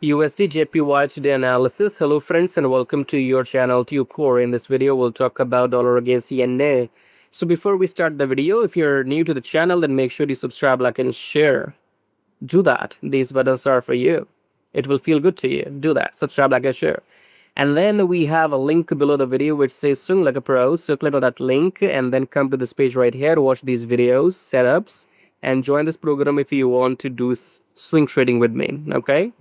USDJPY today analysis. Hello friends and welcome to your channel TubeCore. In this video we'll talk about dollar against yen. So before we start the video, if you're new to the channel, then make sure you subscribe, like and share. Do that. These buttons are for you. It will feel good to you. Do that. Subscribe, like and share. And then we have a link below the video which says swing like a pro. So click on that link and then come to this page right here. Watch these videos, setups, and join this program if you want to do swing trading with me. Okay.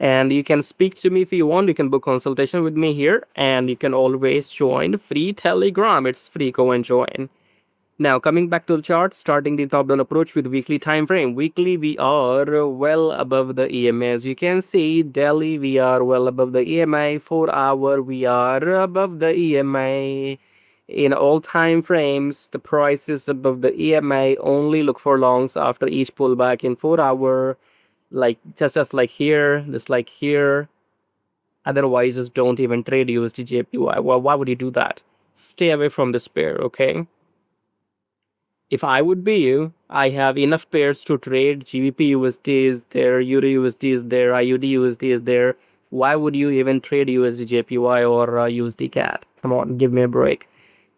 And you can speak to me if you want. You can book consultation with me here, and you can always join free Telegram. It's free. Go and join. Now coming back to the chart, starting the top down approach with weekly time frame. Weekly we are well above the EMA. As you can see, daily we are well above the EMA. 4 hour we are above the EMA. In all time frames, the price is above the EMA. Only look for longs after each pullback in 4 hour. Like just like here, just like here. Otherwise, just don't even trade USDJPY. Well, why would you do that? Stay away from this pair, okay? If I would be you, I have enough pairs to trade. GBP USD is there, Euro USD is there, IUD USD is there. Why would you even trade USDJPY or USD CAD? Come on, give me a break.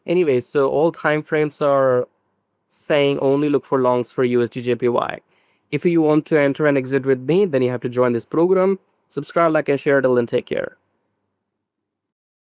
Anyway, so all time frames are saying only look for longs for USDJPY. If you want to enter and exit with me, then you have to join this program. Subscribe, like, and share. Till then, take care.